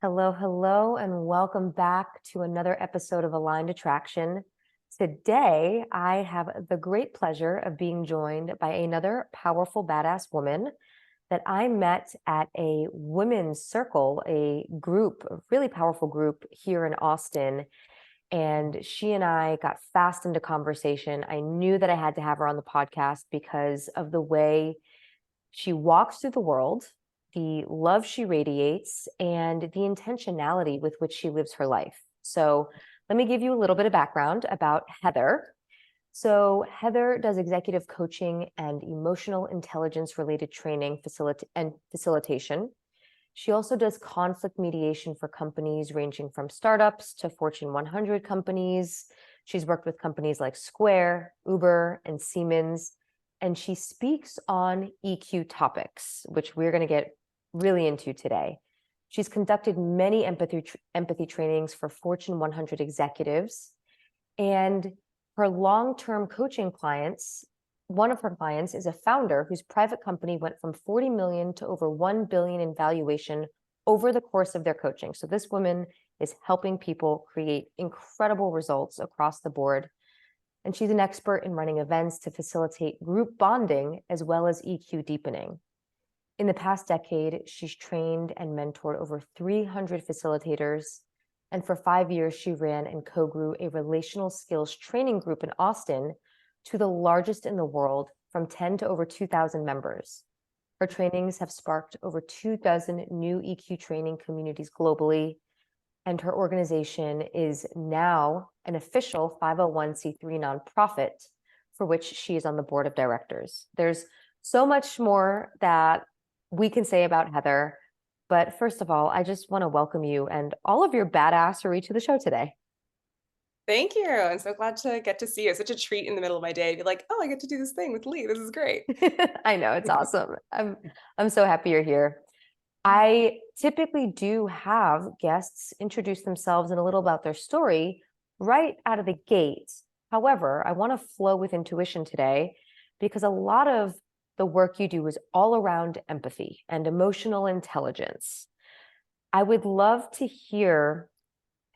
Hello, hello, and welcome back to another episode of Aligned Attraction. Today, I have the great pleasure of being joined by another powerful, badass woman that I met at a women's circle, a group, a really powerful group here in Austin. And she and I got fast into conversation. I knew that I had to have her on the podcast because of the way she walks through the world, the love she radiates, and the intentionality with which she lives her life. So, let me give you a little bit of background about Heather. So, Heather does executive coaching and emotional intelligence related training and facilitation. She also does conflict mediation for companies ranging from startups to Fortune 100 companies. She's worked with companies like Square, Uber, and Siemens. And she speaks on EQ topics, which we're going to get really into today. She's conducted many empathy trainings for Fortune 100 executives. And her long-term coaching clients, one of her clients is a founder whose private company went from 40 million to over 1 billion in valuation over the course of their coaching. So this woman is helping people create incredible results across the board. And she's an expert in running events to facilitate group bonding as well as EQ deepening. In the past decade, she's trained and mentored over 300 facilitators. And for 5 years, she ran and co-grew a relational skills training group in Austin to the largest in the world, from 10 to over 2,000 members. Her trainings have sparked over 2 dozen new EQ training communities globally, and her organization is now an official 501c3 nonprofit for which she is on the board of directors. There's so much more that we can say about Heather, but first of all, I just want to welcome you and all of your badassery to the show today. Thank you. I'm so glad to get to see you. It's such a treat in the middle of my day to be like, oh, I get to do this thing with Lee. This is great. I know, it's awesome. I'm so happy you're here. I typically do have guests introduce themselves and a little about their story right out of the gate. However, I want to flow with intuition today because a lot of the work you do is all around empathy and emotional intelligence. I would love to hear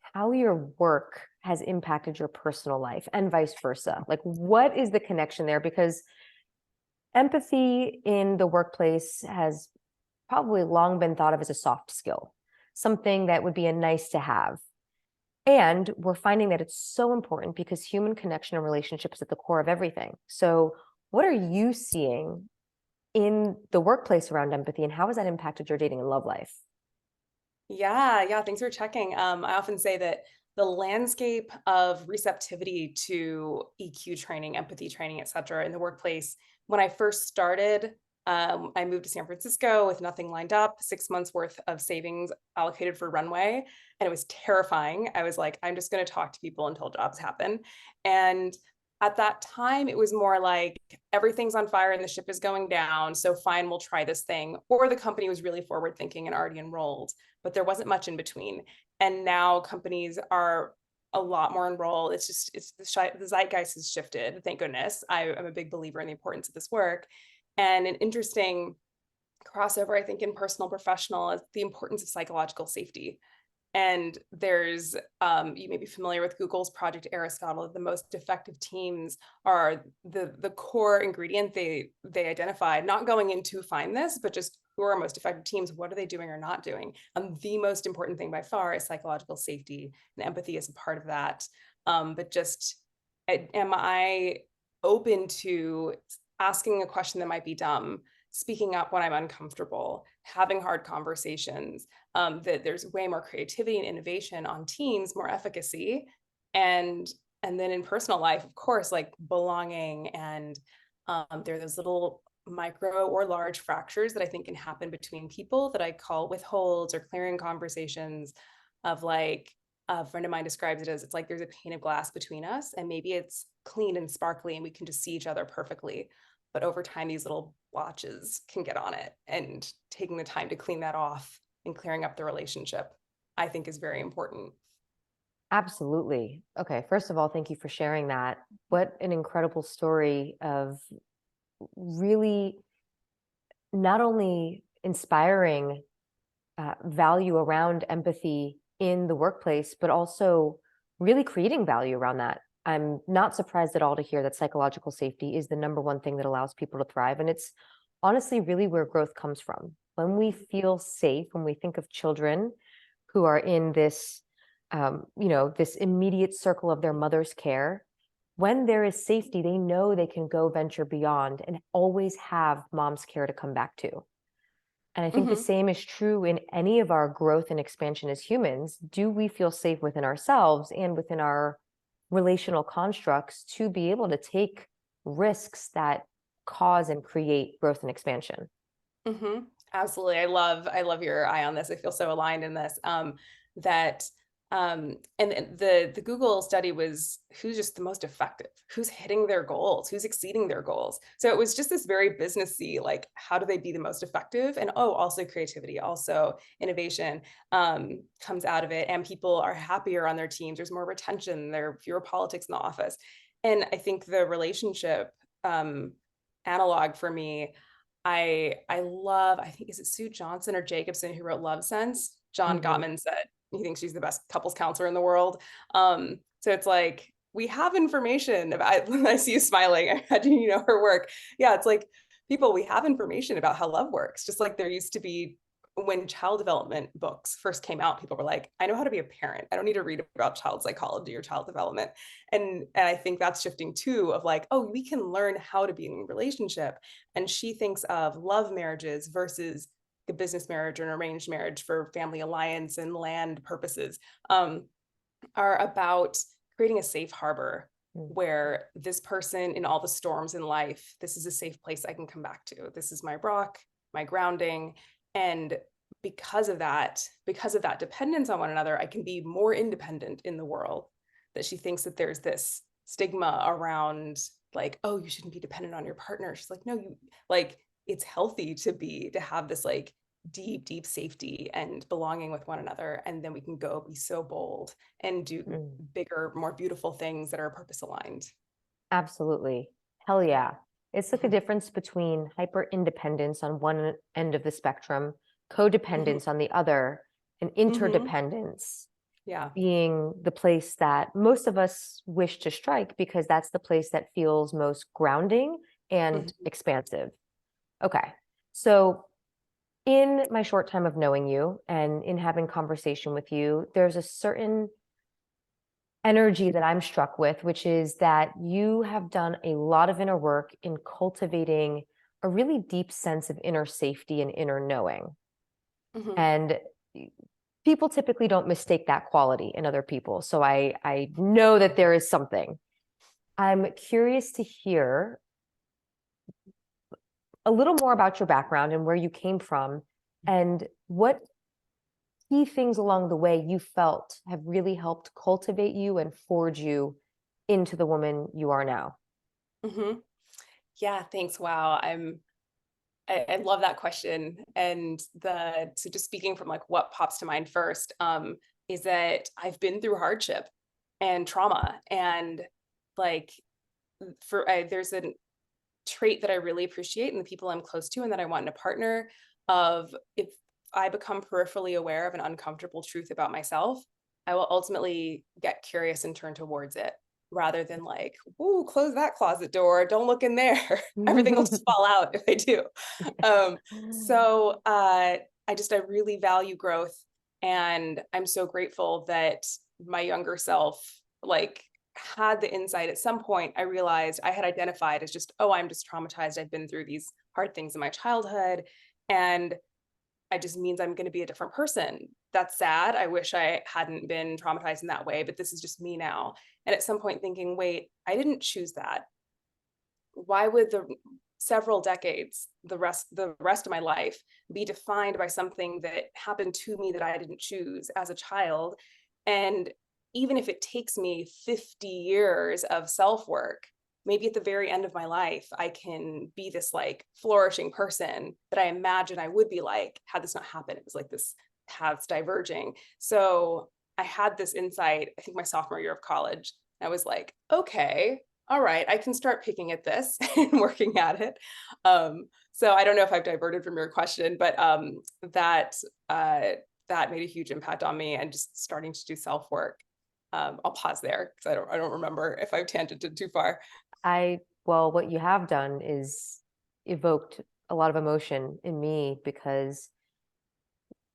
how your work has impacted your personal life and vice versa. Like, what is the connection there? Because empathy in the workplace has probably long been thought of as a soft skill, something that would be a nice to have. And we're finding that it's so important because human connection and relationship is at the core of everything. So, what are you seeing in the workplace around empathy, and how has that impacted your dating and love life? Yeah. Thanks for checking. I often say that the landscape of receptivity to EQ training, empathy training, et cetera, in the workplace, when I first started, I moved to San Francisco with nothing lined up, 6 months worth of savings allocated for runway. And it was terrifying. I was like, I'm just going to talk to people until jobs happen. And at that time, it was more like everything's on fire and the ship is going down. So fine, we'll try this thing. Or the company was really forward thinking and already enrolled, but there wasn't much in between. And now companies are a lot more enrolled. It's the zeitgeist has shifted. Thank goodness. I'm a big believer in the importance of this work. And an interesting crossover, I think, in personal professional is the importance of psychological safety. And there's, you may be familiar with Google's Project Aristotle. The most effective teams are the core ingredient they identified, not going in to find this, but just who are our most effective teams, what are they doing or not doing? The most important thing by far is psychological safety, and empathy is a part of that. But just, am I open to asking a question that might be dumb, speaking up when I'm uncomfortable, having hard conversations, that there's way more creativity and innovation on teams, more efficacy. And then in personal life, of course, like belonging and there are those little micro or large fractures that I think can happen between people that I call withholds or clearing conversations of like, a friend of mine describes it as it's like there's a pane of glass between us and maybe it's clean and sparkly and we can just see each other perfectly. But over time, these little blotches can get on it, and taking the time to clean that off and clearing up the relationship, I think is very important. Absolutely. Okay, first of all, thank you for sharing that. What an incredible story of really not only inspiring value around empathy in the workplace, but also really creating value around that. I'm not surprised at all to hear that psychological safety is the number one thing that allows people to thrive. And it's honestly really where growth comes from. When we feel safe, when we think of children who are in this, this immediate circle of their mother's care, when there is safety, they know they can go venture beyond and always have mom's care to come back to. And I think the Hmm. same is true in any of our growth and expansion as humans. Do we feel safe within ourselves and within our relational constructs to be able to take risks that cause and create growth and expansion? Hmm. Absolutely. I love your eye on this. I feel so aligned in this. That and the Google study was who's just the most effective, who's hitting their goals, who's exceeding their goals. So it was just this very businessy, like how do they be the most effective? And oh, also creativity, also innovation comes out of it, and people are happier on their teams. There's more retention. There are fewer politics in the office, and I think the relationship analog for me, I love, I think, is it Sue Johnson or Jacobson who wrote Love Sense? John Hmm. Gottman said he thinks she's the best couples counselor in the world. So it's like we have information about I see you smiling. I imagine you know her work. Yeah, it's like people, we have information about how love works, just like there used to be when child development books first came out. People were like, I know how to be a parent. I don't need to read about child psychology or child development. And I think that's shifting too, of like, oh, we can learn how to be in a relationship. And she thinks of love marriages versus the business marriage or an arranged marriage for family alliance and land purposes, um, are about creating a safe harbor where this person in all the storms in life, this is a safe place I can come back to. This is my rock, my grounding. And because of that dependence on one another, I can be more independent in the world. That she thinks that there's this stigma around like, oh, you shouldn't be dependent on your partner. She's like, no, you like it's healthy to have this like deep safety and belonging with one another, and then we can go be so bold and do Mm. bigger, more beautiful things that are purpose aligned. Absolutely. Hell yeah. It's like the Mhm. difference between hyper independence on one end of the spectrum, Mhm. codependence on the other, and Mhm. interdependence Yeah. being the place that most of us wish to strike because that's the place that feels most grounding and Mhm. expansive. Okay. So, in my short time of knowing you and in having conversation with you, there's a certain energy that I'm struck with, which is that you have done a lot of inner work in cultivating a really deep sense of inner safety and inner knowing. Mhm. And people typically don't mistake that quality in other people. So I know that there is something. I'm curious to hear a little more about your background and where you came from and what key things along the way you felt have really helped cultivate you and forge you into the woman you are now. Mhm. Yeah, thanks. Wow. I love that question. And the so just speaking from like what pops to mind first, is that I've been through hardship and trauma. And like there's a trait that I really appreciate in the people I'm close to and that I want in a partner, of if I become peripherally aware of an uncomfortable truth about myself, I will ultimately get curious and turn towards it rather than like, "Ooh, close that closet door, don't look in there." Everything will just fall out if I do. Um, so I really value growth, and I'm so grateful that my younger self like had the insight. At some point I realized I had identified as just, oh, I'm just traumatized. I've been through these hard things in my childhood, and it just means I'm going to be a different person. That's sad. I wish I hadn't been traumatized in that way, but this is just me now. And at some point thinking, wait, I didn't choose that. Why would the several decades, the rest of my life be defined by something that happened to me that I didn't choose as a child? And even if it takes me 50 years of self work, maybe at the very end of my life I can be this like flourishing person that I imagine I would be like had this not happened. It was like this paths diverging. So I had this insight, I think my sophomore year of college. I was like, okay, all right, I can start picking at this and working at it. So I don't know if I've diverted from your question, but that uh, that made a huge impact on me, and just starting to do self work. I'll pause there because I don't remember if I've tangented too far. Well, what you have done is evoked a lot of emotion in me because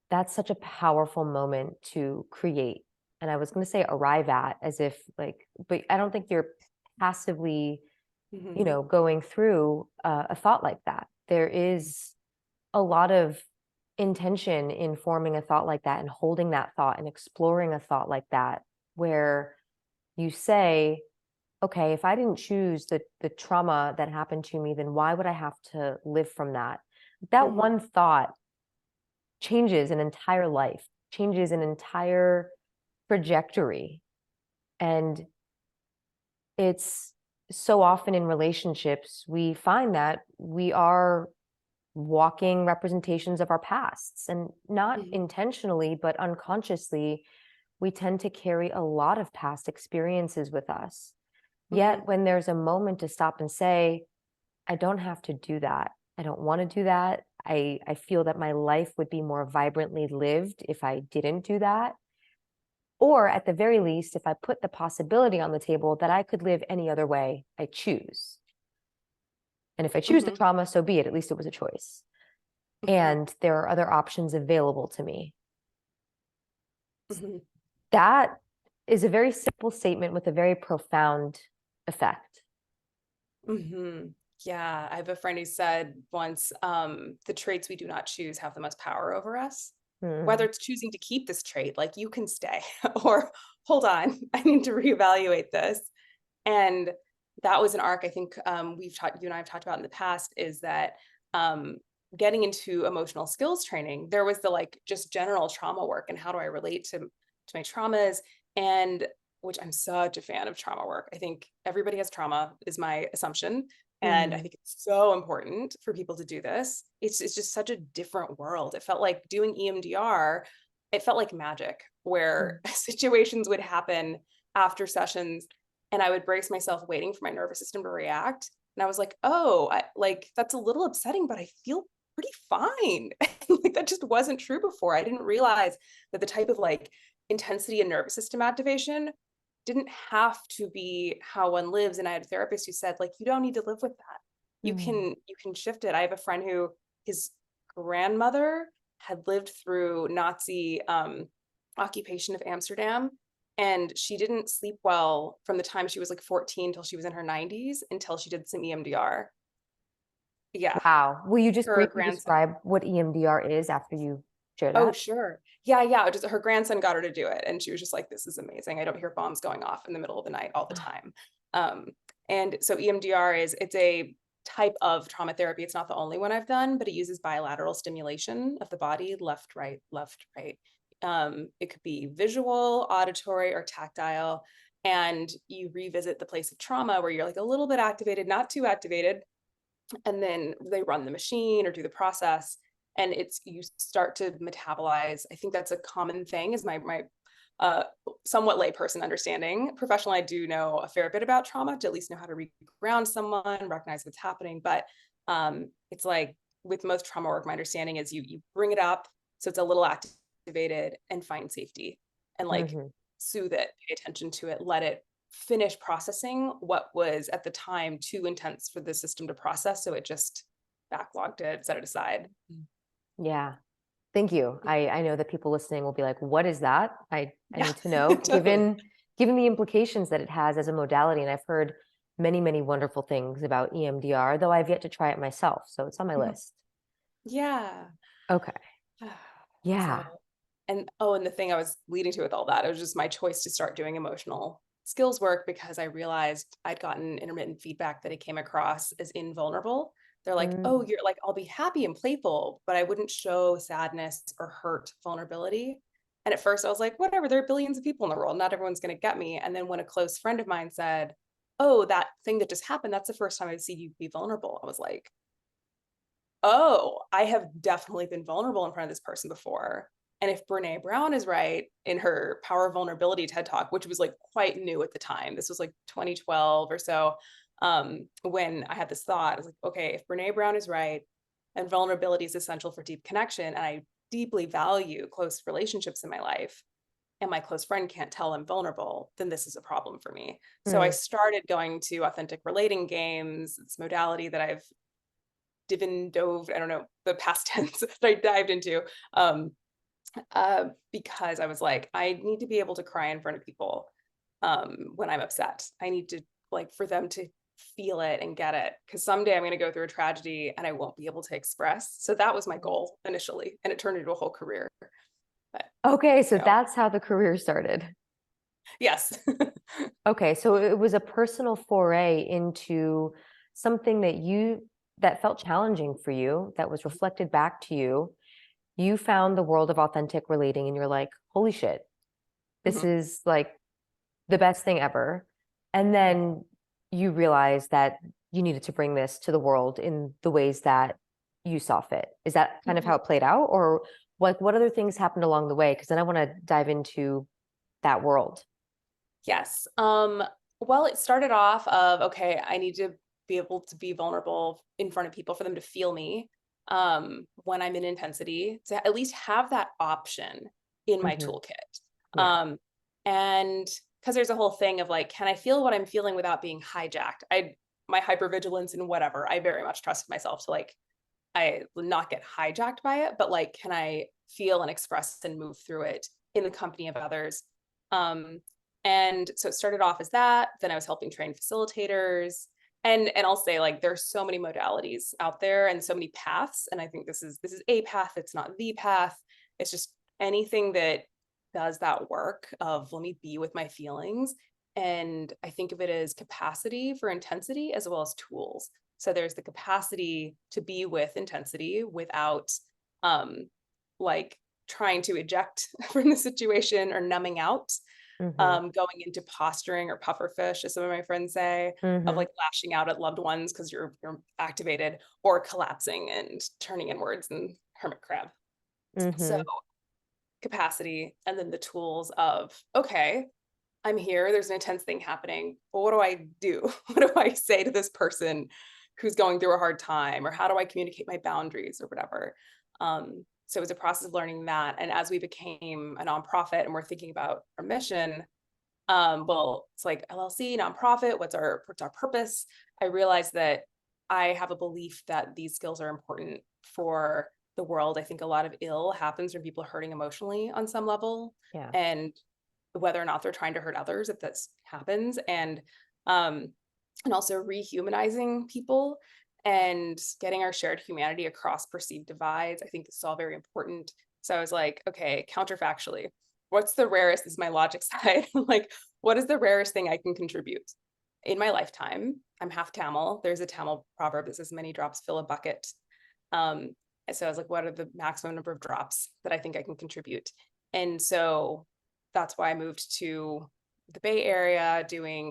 that's such a powerful moment to create. And I was going to say arrive at as if like, but I don't think you're passively, Hmm. going through a thought like that. There is a lot of intention in forming a thought like that and holding that thought and exploring a thought like that, where you say, okay, if I didn't choose the trauma that happened to me, then why would I have to live from that? That Hmm. one thought changes an entire life, changes an entire trajectory. And it's so often in relationships, we find that we are walking representations of our pasts, and not Hmm. intentionally, but unconsciously, we tend to carry a lot of past experiences with us. Yet, Hmm. when there's a moment to stop and say, I don't have to do that. I don't want to do that. I feel that my life would be more vibrantly lived if I didn't do that. Or at the very least, if I put the possibility on the table that I could live any other way I choose. And if I choose the Hmm. trauma, so be it. At least it was a choice. Hmm. And there are other options available to me. Hmm. That is a very simple statement with a very profound effect. Hmm. Yeah, I have a friend who said once, the traits we do not choose have the most power over us. Whether Mm, it's choosing to keep this trait, like you can stay, or hold on, I need to reevaluate this. And that was an arc I think you and I have talked about in the past, is that um, getting into emotional skills training, there was the like just general trauma work and how do I relate to my traumas, and which I'm such a fan of trauma work. I think everybody has trauma is my assumption. And I mhm, think it's so important for people to do this. It's just such a different world. It felt like doing EMDR, it felt like magic where mm, situations would happen after sessions and I would brace myself waiting for my nervous system to react. And I was like, oh, like that's a little upsetting, but I feel pretty fine. Like that just wasn't true before. I didn't realize that the type of like intensity and nervous system activation didn't have to be how one lives. And I had a therapist who said, like, you don't need to live with that. mm. You can shift it. I have a friend who his grandmother had lived through Nazi occupation of Amsterdam, and she didn't sleep well from the time she was like 14 till she was in her 90s until she did some EMDR. Yeah, Wow. Will you just her briefly grandson. describe what EMDR is after you share Oh, that? sure. Yeah, yeah. Just her grandson got her to do it, and she was just like, "This is amazing. I don't hear bombs going off in the middle of the night all the time." Um, and so EMDR it's a type of trauma therapy. It's not the only one I've done, but it uses bilateral stimulation of the body, left, right, left, right. It could be visual, auditory, or tactile. And you revisit the place of trauma where you're like a little bit activated, not too activated, and then they run the machine or do the process, and it's you start to metabolize. I think that's a common thing, is my uh somewhat layperson understanding. Professional, I do know a fair bit about trauma to at least know how to reground someone, recognize what's happening, but it's like with most trauma work, my understanding is you bring it up so it's a little activated and find safety, and like Mhm. soothe it, pay attention to it, let it finish processing what was at the time too intense for the system to process. So it just backlogged it, set it aside. Yeah. Thank you. I know that people listening will be like, what is that? I Yeah, need to know, totally. given the implications that it has as a modality. And I've heard many, many wonderful things about EMDR, though I've yet to try it myself. So it's on my Mhm. list. Yeah. Okay. So, Yeah. and oh, and the thing I was leading to with all that, it was just my choice to start doing emotional skills work because I realized I'd gotten intermittent feedback that it came across as invulnerable. They're like, oh, Mm, you're like, I'll be happy and playful, but I wouldn't show sadness or hurt vulnerability. And at first I was like, whatever, there are billions of people in the world. Not everyone's going to get me. And then when a close friend of mine said, oh, that thing that just happened, that's the first time I've seen you be vulnerable. I was like, oh, I have definitely been vulnerable in front of this person before. And if Brene Brown is right in her Power of Vulnerability TED Talk, which was like quite new at the time, this was like 2012 or so, when I had this thought, I was like, okay, if Brene Brown is right and vulnerability is essential for deep connection, and I deeply value close relationships in my life, and my close friend can't tell I'm vulnerable, then this is a problem for me. So I Mm. started going to authentic relating games, this modality that I've dove, I don't know, the past tense that I dived into. Um, because I was like, I need to be able to cry in front of people when I'm upset. I need to like for them to feel it and get it because someday I'm going to go through a tragedy and I won't be able to express. So that was my goal initially, and it turned into a whole career. But Okay, so you know, that's how the career started. yes, Okay, so it was a personal foray into something that felt challenging for you, that was reflected back to you. You found the world of authentic relating and you're like, holy shit, this Mhm. is like the best thing ever. And then you realize that you needed to bring this to the world in the ways that you saw fit. Is that kind of how Mhm. it played out? Or like what other things happened along the way? Because then I want to dive into that world. Yes. Well, it started off of, okay, I need to be able to be vulnerable in front of people for them to feel me when I'm in intensity, to at least have that option in my Hmm. toolkit. Yeah. Um, and because there's a whole thing of like, can I feel what I'm feeling without being hijacked? My hypervigilance and whatever, I very much trusted myself to like, I will not get hijacked by it, but like, can I feel and express and move through it in the company of others? Um, and so it started off as that. Then I was helping train facilitators, and I'll say like there's so many modalities out there and so many paths. And I think this is a path. It's not the path. It's just anything that does that work of let me be with my feelings. And I think of it as capacity for intensity as well as tools. So there's the capacity to be with intensity without um like trying to eject from the situation or numbing out, Hmm. going into posturing or puffer fish, as some of my friends say, of Hmm. like lashing out at loved ones because you're activated, or collapsing and turning inwards and hermit crab. So Hmm. capacity, and then the tools of, okay, I'm here, there's an intense thing happening, but what do I do? What do I say to this person who's going through a hard time? Or how do I communicate my boundaries or whatever? So it was a process of learning that. And as we became a nonprofit and we're thinking about our mission, well, it's like LLC, nonprofit, what's our purpose? I realized that I have a belief that these skills are important for the world. I think a lot of ill happens when people are hurting emotionally on some level. Yeah. And whether or not they're trying to hurt others, if this happens, um and also rehumanizing people and getting our shared humanity across perceived divides. I think this is all very important. So I was like, okay, counterfactually, what's the rarest, this is my logic side, like what is the rarest thing I can contribute in my lifetime? I'm half Tamil. There's a Tamil proverb that says many drops fill a bucket. um and so I was like, what are the maximum number of drops that I think I can contribute? And so that's why I moved to the Bay Area,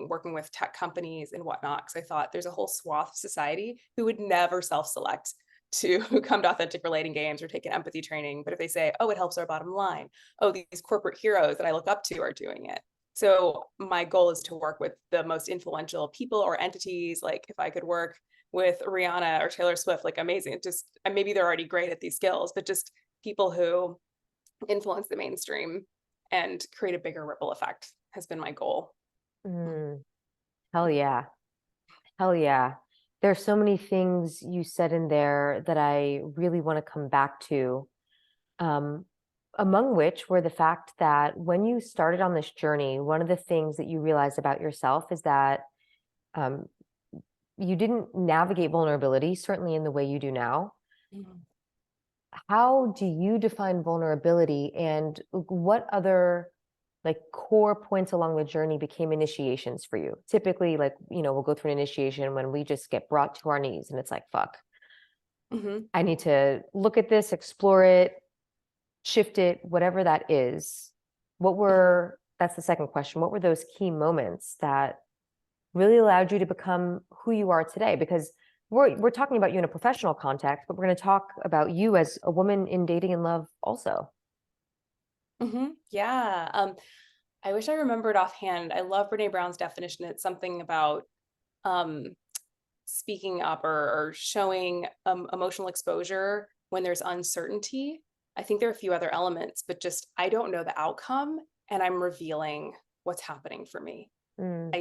working with tech companies and whatnot, because I thought there's a whole swath of society who would never self-select to come to authentic relating games or take an empathy training. But if they say, oh, it helps our bottom line, oh, these corporate heroes that I look up to are doing it. So my goal is to work with the most influential people or entities. Like if I could work with Rihanna or Taylor Swift, like amazing. Just and maybe they're already great at these skills, but just people who influence the mainstream and create a bigger ripple effect has been my goal. Mm. Hell yeah. Hell yeah. There's so many things you said in there that I really want to come back to. Um, among which were the fact that when you started on this journey, one of the things that you realized about yourself is that um, you didn't navigate vulnerability, certainly in the way you do now. Mhm. How do you define vulnerability, and what other like core points along the journey became initiations for you? Typically, like, we'll go through an initiation when we just get brought to our knees and it's like, fuck, Mhm. I need to look at this, explore it, shift it, whatever that is. Mhm. That's the second question. What were those key moments that really allowed you to become who you are today? Because we're talking about you in a professional context, but we're going to talk about you as a woman in dating and love also. Yeah. I wish I remembered offhand. I love Brene Brown's definition. It's something about um, speaking up or showing emotional exposure when there's uncertainty. I think there are a few other elements, but just I don't know the outcome and I'm revealing what's happening for me. Mm,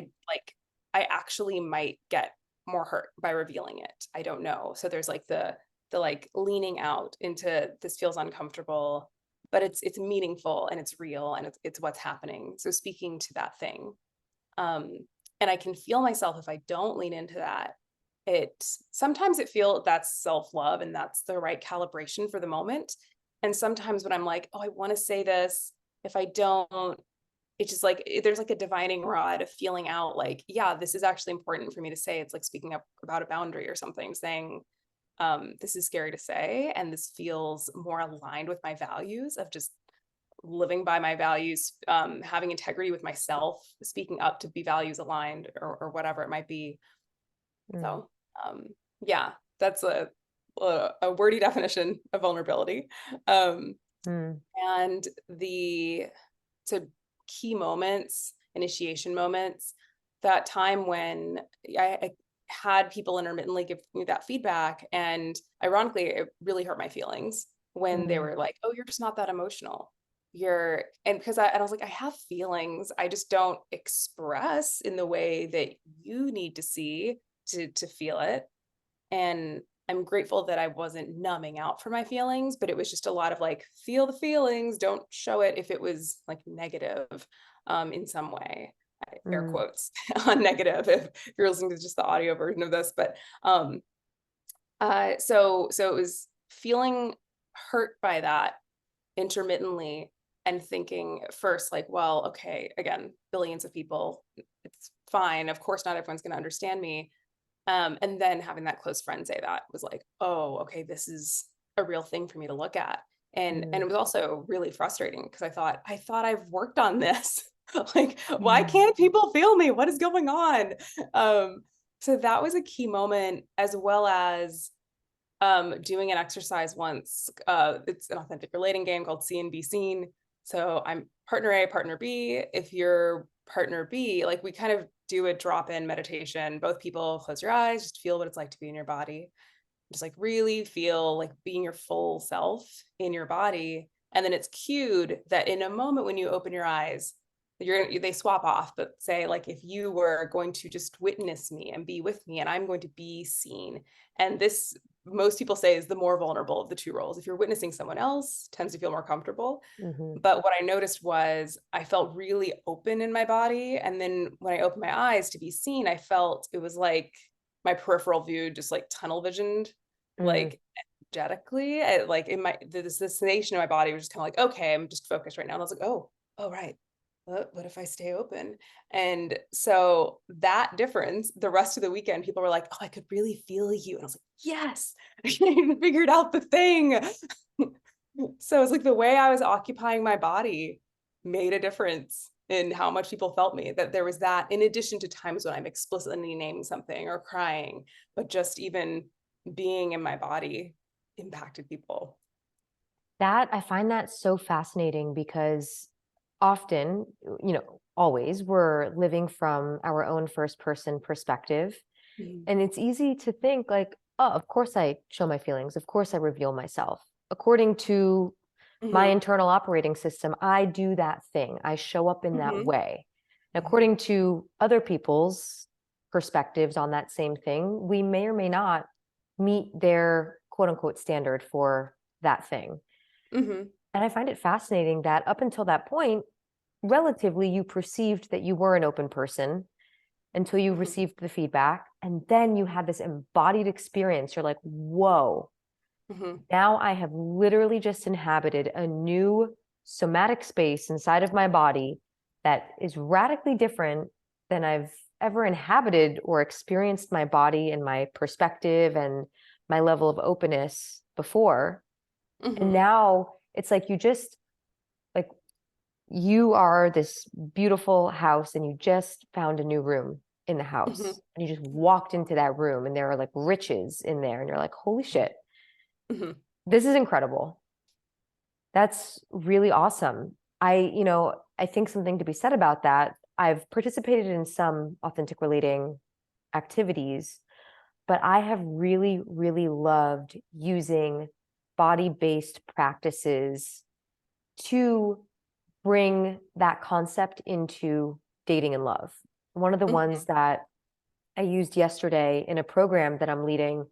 I actually might get more hurt by revealing it. I don't know. So there's like the like leaning out into this feels uncomfortable, but it's meaningful and it's real and it's what's happening. So speaking to that thing. Um, and I can feel myself if I don't lean into that. It sometimes it feel that's self-love and that's the right calibration for the moment. And sometimes when I'm like, oh, I want to say this, if I don't, it's just like there's like a divining rod of feeling out like, yeah, this is actually important for me to say. It's like speaking up about a boundary or something, saying, this is scary to say, and this feels more aligned with my values of just living by my values, having integrity with myself, speaking up to be values aligned or whatever it might be. mm, So, yeah, that's a wordy definition of vulnerability. Um, mm, and the so key moments, initiation moments, that time when I had people intermittently give me that feedback, and ironically, it really hurt my feelings when they mm, were like, "Oh, you're just not that emotional." You're and because I was like, I have feelings, I just don't express in the way that you need to see to feel it. And I'm grateful that I wasn't numbing out for my feelings, but it was just a lot of like, feel the feelings, don't show it if it was like negative in some way. Air mm, quotes on negative if you're listening to just the audio version of this. But so it was feeling hurt by that intermittently and thinking first like, well, okay, again, billions of people, it's fine. Of course, not everyone's going to understand me, and then having that close friend say that was like, oh, okay, this is a real thing for me to look at. And mm, it was also really frustrating because I thought I've worked on this. Like, why mm, can't people feel me? What is going on? Um, so that was a key moment, as well as doing an exercise once. It's an authentic relating game called See and Be Seen. So I'm partner A, partner B. If you're partner B, like we kind of do a drop-in meditation. Both people close your eyes, just feel what it's like to be in your body. Just like really feel like being your full self in your body. And then it's cued that in a moment when you open your eyes, they swap off, but say like if you were going to just witness me and be with me and I'm going to be seen. And this most people say is the more vulnerable of the two roles. If you're witnessing someone else, tends to feel more comfortable. mhm, But what I noticed was I felt really open in my body. And then when I opened my eyes to be seen, I felt it was like my peripheral view just like tunnel visioned, mm, like energetically. Like in my this sensation in my body was just kind of like, okay, I'm just focused right now. And I was like, oh, right. What if I stay open? And so that difference, the rest of the weekend, people were like, oh, I could really feel you. And I was like, yes, I figured out the thing. So it's like the way I was occupying my body made a difference in how much people felt me. That there was that, in addition to times when I'm explicitly naming something or crying, but just even being in my body impacted people. That I find that so fascinating because often, always we're living from our own first person perspective. Mhm. And it's easy to think like, oh, of course I show my feelings. Of course I reveal myself. According to my Mhm. internal operating system, I do that thing. I show up in that Mhm. way. Mhm. According to other people's perspectives on that same thing, we may or may not meet their quote unquote standard for that thing. Mhm. And I find it fascinating that up until that point, relatively, you perceived that you were an open person until you Mhm. received the feedback. And then you had this embodied experience. You're like, whoa, Mhm. now I have literally just inhabited a new somatic space inside of my body that is radically different than I've ever inhabited or experienced my body and my perspective and my level of openness before. And Mhm. now it's like you just like you are this beautiful house and you just found a new room in the Mhm. house and you just walked into that room and there are like riches in there and you're like, holy shit, Mhm. this is incredible. That's really awesome. I think something to be said about that. I've participated in some authentic relating activities, but I have really, really loved using body-based practices to bring that concept into dating and love. One of the ones Mhm. that I used yesterday in a program that I'm leading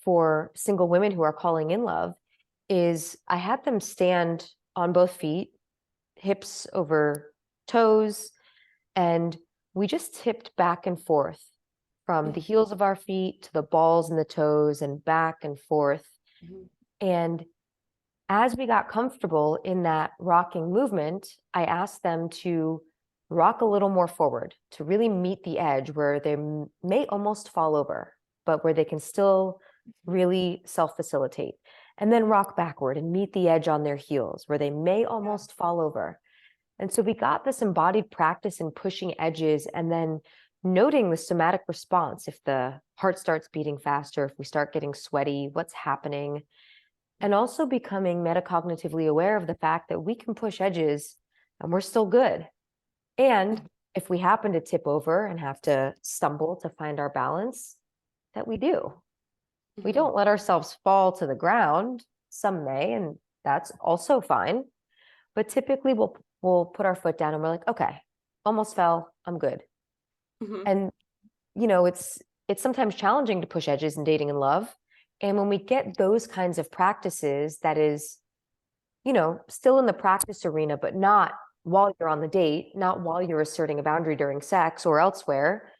for single women who are calling in love is I had them stand on both feet, hips over toes, and we just tipped back and forth from the Mhm. heels of our feet to the balls and the toes and back and forth. Mhm. And as we got comfortable in that rocking movement, I asked them to rock a little more forward to really meet the edge where they may almost fall over, but where they can still really self facilitate. And then rock backward and meet the edge on their heels where they may Yeah. almost fall over. And so we got this embodied practice in pushing edges and then noting the somatic response. If the heart starts beating faster, if we start getting sweaty, what's happening, and also becoming metacognitively aware of the fact that we can push edges and we're still good. And Mhm. if we happen to tip over and have to stumble to find our balance, that we do. We Mhm. don't let ourselves fall to the ground. Some may, and that's also fine. But typically we'll put our foot down and we're like, okay, almost fell, I'm good. Mhm. And it's sometimes challenging to push edges in dating and love. And when we get those kinds of practices, that is, still in the practice arena, but not while you're on the date, not while you're asserting a boundary during sex or elsewhere,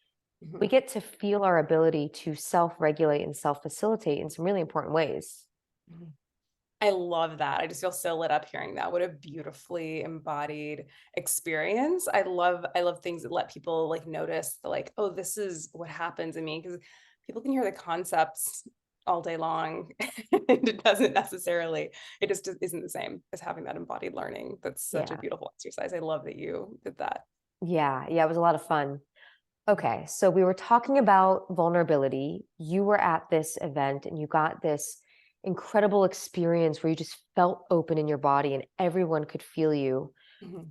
we Mhm. get to feel our ability to self-regulate and self-facilitate in some really important ways. Mhm. I love that. I just feel so lit up hearing that. What a beautifully embodied experience. I love things that let people like notice the like, oh, this is what happens in me. Because people can hear the concepts all day long. And it doesn't necessarily, it just isn't the same as having that embodied learning. That's such a Yeah. beautiful exercise. I love that you did that. Yeah. Yeah. It was a lot of fun. Okay. So we were talking about vulnerability. You were at this event and you got this incredible experience where you just felt open in your body and everyone could feel you. Mhm.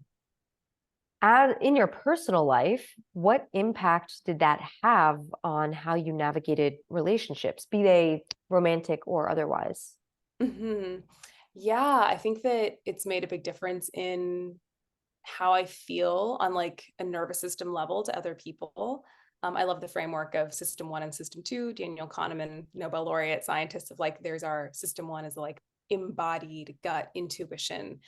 As in your personal life, what impact did that have on how you navigated relationships, be they romantic or otherwise? Mhm. Yeah, I think that it's made a big difference in how I feel on like a nervous system level to other people. I love the framework of system one and system two. Daniel Kahneman, Nobel laureate scientist of like, there's our system one is like embodied gut intuition,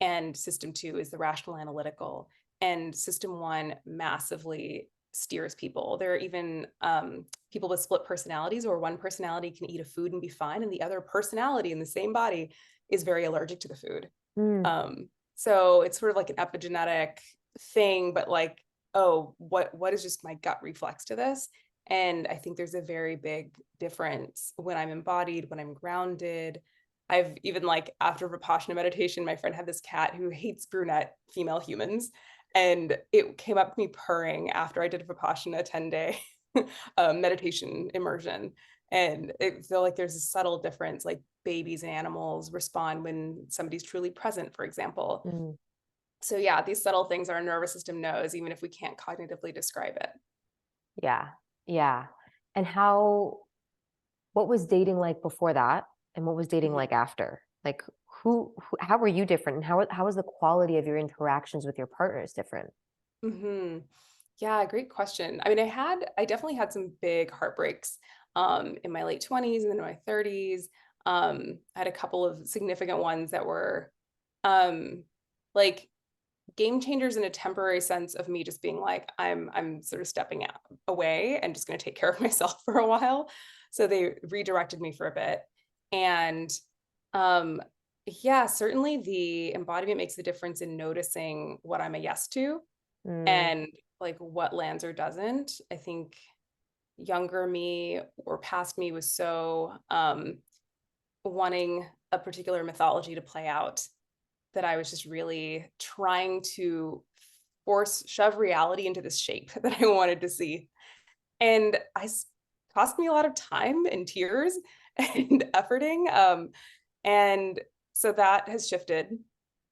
and system two is the rational analytical. And system one massively steers people. There are even people with split personalities, or one personality can eat a food and be fine, and the other personality in the same body is very allergic to the food. Mm, So it's sort of like an epigenetic thing, but like, oh, what is just my gut reflex to this? And I think there's a very big difference when I'm embodied, when I'm grounded. I've even like after Vipassana meditation, my friend had this cat who hates brunette female humans. And it came up to me purring after I did a Vipassana 10-day meditation immersion. And I feel like there's a subtle difference, like babies and animals respond when somebody's truly present, for example. mm, So yeah, these subtle things our nervous system knows, even if we can't cognitively describe it. yeah. Yeah. And what was dating like before that? And what was dating Mhm. like after? Like how were you different? And how was the quality of your interactions with your partners different? Mhm. Yeah, great question. I mean, I definitely had some big heartbreaks in my late 20s and then in my 30s. I had a couple of significant ones that were um like game changers in a temporary sense of me just being like, I'm sort of stepping out away and just going to take care of myself for a while. So they redirected me for a bit. And um yeah, certainly the embodiment makes a difference in noticing what I'm a yes to Mm, and like what lands or doesn't. I think younger me or past me was so wanting a particular mythology to play out that I was just really trying to shove reality into this shape that I wanted to see. And cost me a lot of time and tears and efforting. And so that has shifted.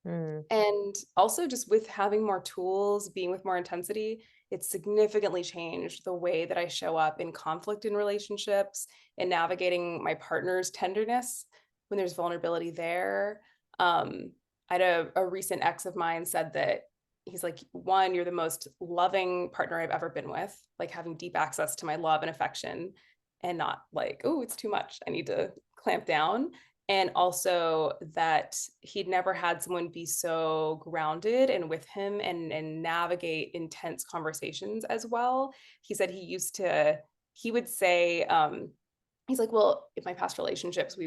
Mm, And also just with having more tools, being with more intensity, it's significantly changed the way that I show up in conflict in relationships and navigating my partner's tenderness when there's vulnerability there. I had a recent ex of mine said that he's like, one, you're the most loving partner I've ever been with, like having deep access to my love and affection and not like, oh, it's too much. I need to clamp down. And also that he'd never had someone be so grounded and with him and navigate intense conversations as well. He said he would say, he's like, well, in my past relationships,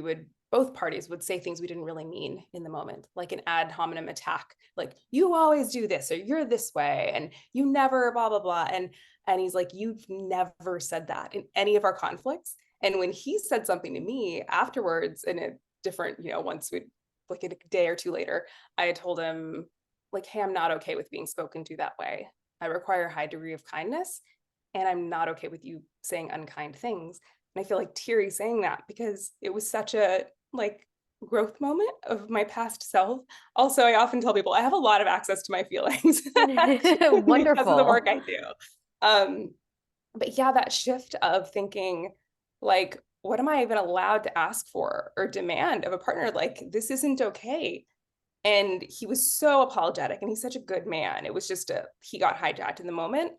both parties would say things we didn't really mean in the moment, like an ad hominem attack, like, you always do this, or you're this way, and you never blah, blah, blah. And he's like, you've never said that in any of our conflicts. And when he said something to me afterwards in a different, once we like a day or two later, I had told him, like, hey, I'm not okay with being spoken to that way. I require a high degree of kindness, and I'm not okay with you saying unkind things. And I feel like teary saying that because it was such a like growth moment of my past self. Also, I often tell people I have a lot of access to my feelings because of the work wonderful. I do. Um, but yeah, that shift of thinking, like, what am I even allowed to ask for or demand of a partner? Like, this isn't okay. And he was so apologetic and he's such a good man. It was just he got hijacked in the moment.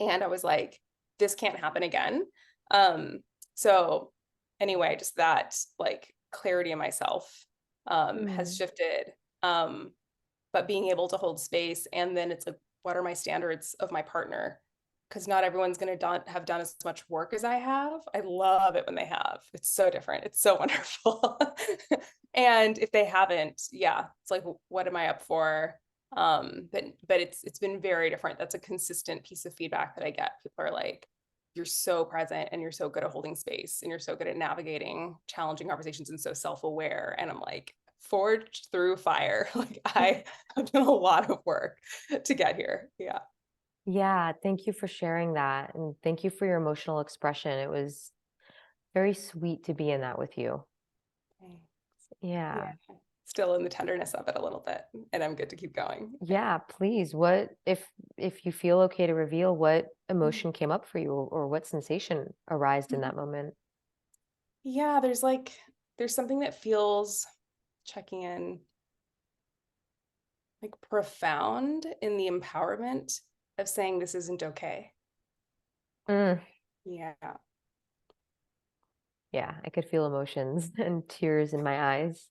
And I was like, this can't happen again. Um, so anyway, just that like clarity in myself has Mm, shifted. But being able to hold space, and then it's like, what are my standards of my partner? Because not everyone's going to have done as much work as I have. I love it when they have. It's so different. It's so wonderful. And if they haven't, yeah, it's like, what am I up for? But it's been very different. That's a consistent piece of feedback that I get. People are like, you're so present and you're so good at holding space and you're so good at navigating challenging conversations and so self-aware. And I'm like, forged through fire. Like, I have done a lot of work to get here. Yeah. yeah, thank you for sharing that. And thank you for your emotional expression. It was very sweet to be in that with you. Okay. Yeah. Yeah. Still in the tenderness of it a little bit, and I'm good to keep going. Yeah, please. What if you feel okay to reveal what Mhm. emotion came up for you or what sensation arised in Mhm. that moment? Yeah, there's something that feels, checking in, like profound in the empowerment of saying this isn't okay. Mm, Yeah. yeah, I could feel emotions and tears in my eyes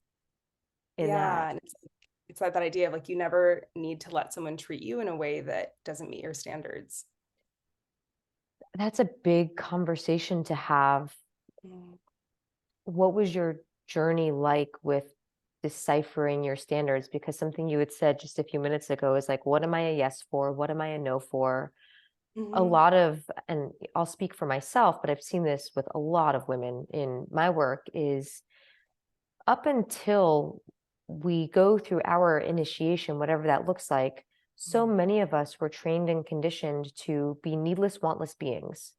in that. Yeah. And it's that idea of like, you never need to let someone treat you in a way that doesn't meet your standards. That's a big conversation to have. Mm. What was your journey like with deciphering your standards? Because something you had said just a few minutes ago is like, what am I a yes for? What am I a no for? A Mhm. lot of, and I'll speak for myself, but I've seen this with a lot of women in my work, is up until we go through our initiation, whatever that looks like, so many of us were trained and conditioned to be needless, wantless beings.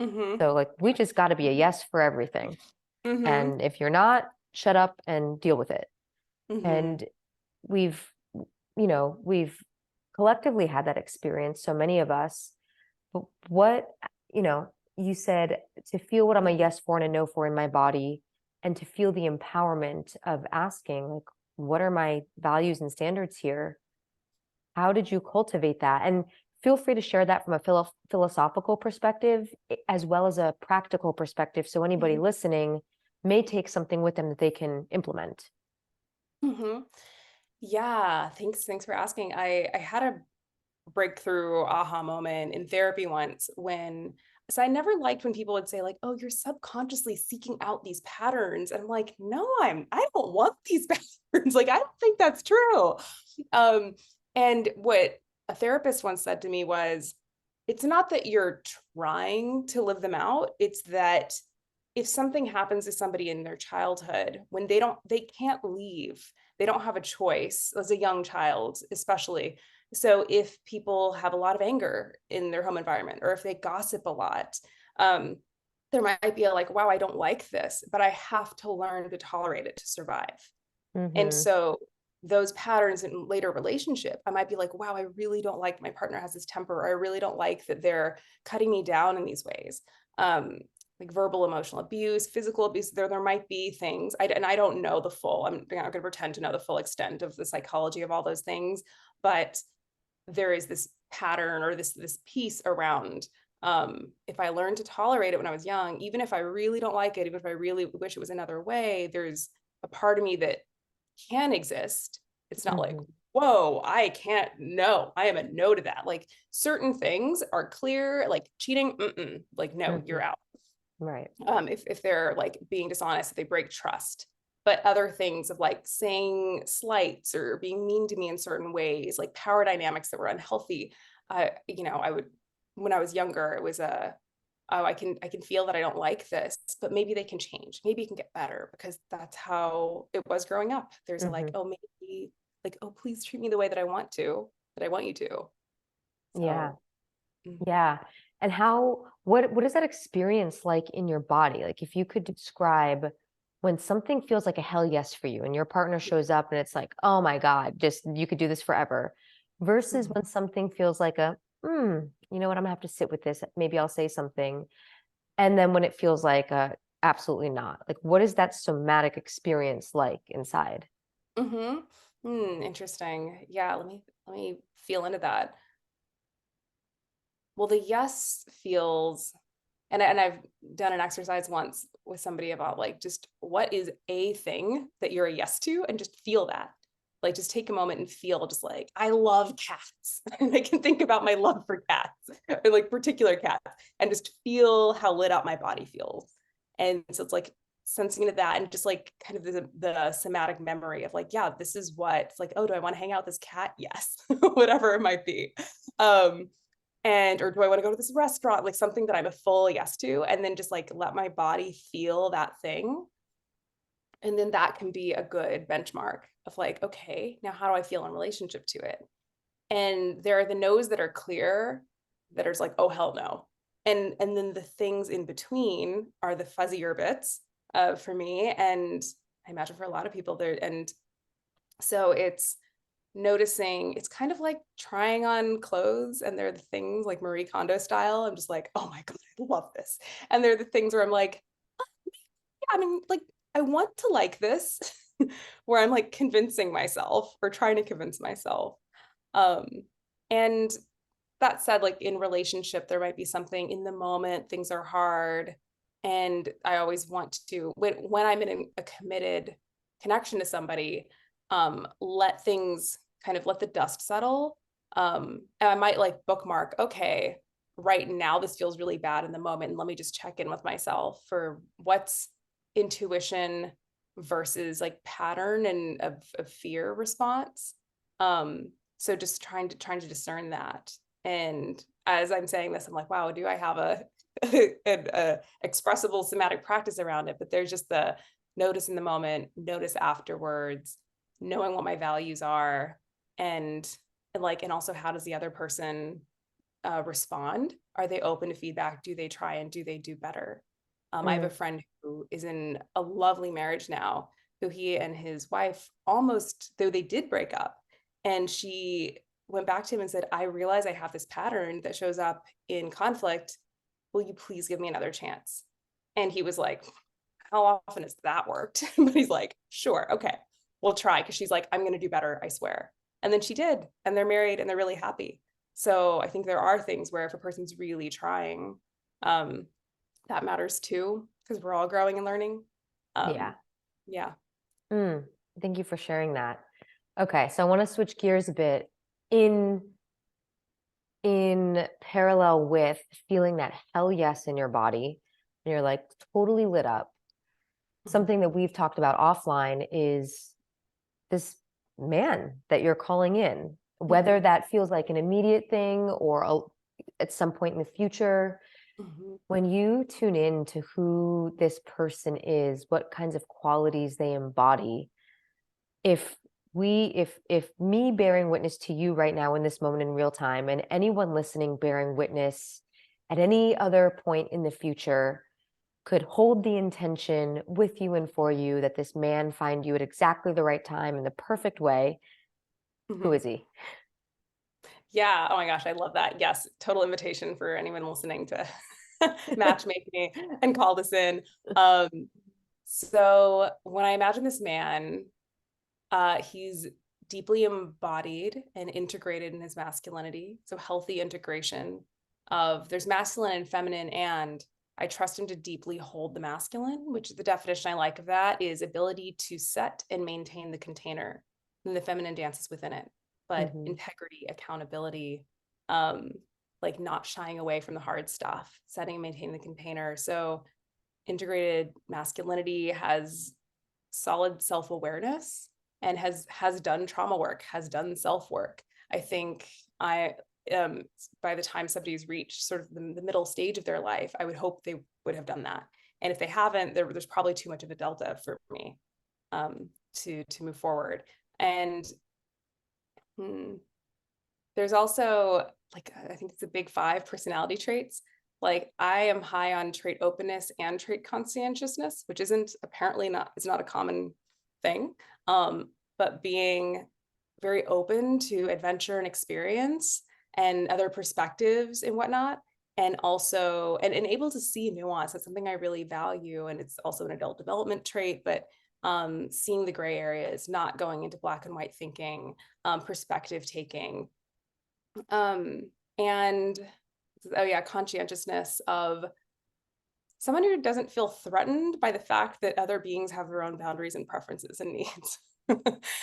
Mhm. So, like, we just got to be a yes for everything. Mhm. And if you're not, shut up and deal with it. Mhm. And we've, we've collectively had that experience, so many of us. But what, you said to feel what I'm a Mhm. yes for and a no for in my body, and to feel the empowerment of asking, like, what are my values and standards here? How did you cultivate that? And feel free to share that from a philosophical perspective, as well as a practical perspective. So anybody Mhm. listening may take something with them that they can implement. Mhm. Yeah, thanks for asking. I had a breakthrough aha moment in therapy once when, so I never liked when people would say like, "Oh, you're subconsciously seeking out these patterns." And I'm like, "No, I don't want these patterns. Like, I don't think that's true." Um, and what a therapist once said to me was, it's not that you're trying to live them out, it's that if something happens to somebody in their childhood when they can't leave, they don't have a choice as a young child, especially. So if people have a lot of anger in their home environment, or if they gossip a lot, um, there might be a like, wow, I don't like this, but I have to learn to tolerate it to survive. And Hmm. so those patterns in later relationship, I might be like, wow, I really don't like my partner has this temper, or I really don't like that they're cutting me down in these ways. Like verbal, emotional abuse, physical abuse, there might be things, and I don't know the full, I'm not going to pretend to know the full extent of the psychology of all those things, but there is this pattern or this piece around, if I learned to tolerate it when I was young, even if I really don't like it, even if I really wish it was another way, there's a part of me that can exist. It's not like, Mhm. whoa, I can't, no, I am a no to that. Like certain things are clear, like cheating, like, no, you're Mhm. out. Right. If they're like being dishonest, if they break trust. But other things of like saying slights or being mean to me in certain ways, like power dynamics that were unhealthy. I would, when I was younger, it was a, oh, I can feel that I don't like this, but maybe they can change. Maybe it can get better, because that's how it was growing up. There's a like, Mhm. oh, maybe like, oh, please treat me the way that I want to, that I want you to. Yeah. So, mm, Yeah. And what is that experience like in your body? Like if you could describe when something feels like a hell yes for you and your partner shows up and it's like, oh my God, just you could do this forever, versus mhm. when something feels like a, you know what, I'm gonna have to sit with this. Maybe I'll say something. And then when it feels like a absolutely not. Like what is that somatic experience like inside? Interesting. Yeah, let me feel into that. Well, the yes feels, and I've done an exercise once with somebody about like just what is a thing that you're a yes to, and just feel that. Like just take a moment and feel just like, I love cats. And I can think about my love for cats, or like particular cats, and just feel how lit up my body feels. And so it's like sensing into that, and just like kind of the somatic memory of like, yeah, this is what it's like, oh, do I want to hang out with this cat? Yes. Whatever it might be. Um, and or do I want to go to this restaurant, like something that I'm a full yes to, and then just like let my body feel that thing. And then that can be a good benchmark of like, okay, now how do I feel in relationship to it? And there are the no's that are clear, that are just like, oh hell no. And then the things in between are the fuzzier bits, for me, and I imagine for a lot of people there. And so it's noticing, it's kind of like trying on clothes, and they're the things like Marie Kondo style. I'm just like, oh my God, I love this. And they're the things where I'm like, yeah, I mean, like, I want to like this, where I'm like convincing myself or trying to convince myself. Um, and that said, like in relationship, there might be something in the moment, things are hard. And I always want to, when I'm in a committed connection to somebody, let things kind of, let the dust settle. And I might like bookmark, okay, right now this feels really bad in the moment. And let me just check in with myself for what's intuition versus like pattern and of fear response. So just trying to discern that. And as I'm saying this, I'm like, wow, do I have a expressible somatic practice around it? But there's just the notice in the moment, notice afterwards, knowing what my values are, and and also how does the other person respond? Are they open to feedback? Do they try, and do they do better? I have a Mm. friend who is in a lovely marriage now, who he and his wife almost, though they did break up, and she went back to him and said, I realize I have this pattern that shows up in conflict. Will you please give me another chance? And he was like, how often has that worked? But he's like, sure, okay, we'll try. Cause she's like, I'm going to do better, I swear. And then she did. And they're married and they're really happy. So I think there are things where if a person's really trying, um, that matters too, because we're all growing and learning. Yeah. Um, yeah. Mm. Thank you for sharing that. Okay, so I want to switch gears a bit in in parallel with feeling that hell yes in your body, and you're like totally lit up. Mhm. Something that we've talked about offline is this man that you're calling in, whether Mhm. that feels like an immediate thing or at some point in the future. Mhm. When you tune in to who this person is, what kinds of qualities they embody, if if me bearing witness to you right now in this moment in real time, and anyone listening bearing witness at any other point in the future, could hold the intention with you and for you that this man find you at exactly the right time in the perfect way, who Mhm. is he? Yeah. Oh my gosh, I love that. Yes, total invitation for anyone listening to match make me and call this in. Um, so when I imagine this man, he's deeply embodied and integrated in his masculinity. So healthy integration of there's masculine and feminine, and I trust him to deeply hold the masculine, which the definition I like of that is ability to set and maintain the container, and the feminine dances within it. But Hmm. integrity, accountability, um, like not shying away from the hard stuff, setting and maintaining the container. So integrated masculinity has solid self-awareness and has done trauma work, has done self-work. I think I by the time somebody's reached sort of the middle stage of their life, I would hope they would have done that. And if they haven't, there's probably too much of a delta for me to move forward. And hmm, there's also like I think it's the big five personality traits. Like I am high on trait openness and trait conscientiousness, which isn't apparently not it's not a common thing. But being very open to adventure and experience and other perspectives and whatnot, and also and able to see nuance. That's something I really value, and it's also an adult development trait. But seeing the gray areas, not going into black and white thinking, perspective taking, um, and oh yeah, conscientiousness of someone who doesn't feel threatened by the fact that other beings have their own boundaries and preferences and needs.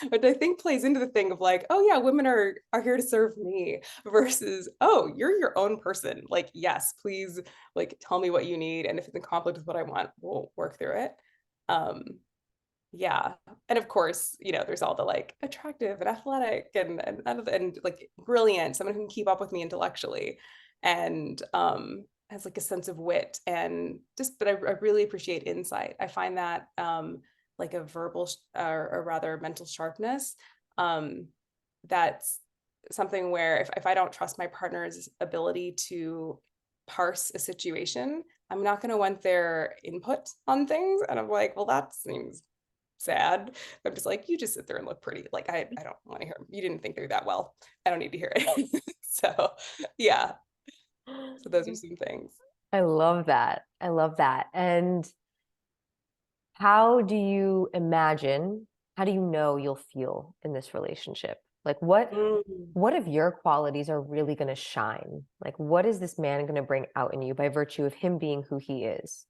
Which I think plays into the thing of like, oh yeah, women are here to serve me versus, oh, you're your own person. Like, yes, please like tell me what you need. And if it's in conflict with what I want, we'll work through it. Um, yeah. And of course, there's all the like attractive and athletic and like brilliant, someone who can keep up with me intellectually and has like a sense of wit and just, but I really appreciate insight. I find that like a verbal or rather mental sharpness. Um, that's something where if I don't trust my partner's ability to parse a situation, I'm not going to want their input on things. And I'm like, well, that seems sad. I'm just like, you just sit there and look pretty. Like, I don't want to hear, you didn't think through that well. I don't need to hear it. So, yeah. So, those are some things. I love that. I love that. And how do you imagine, how do you know you'll feel in this relationship? Like Mm. what of your qualities are really going to shine? Like what is this man going to bring out in you by virtue of him being who he is?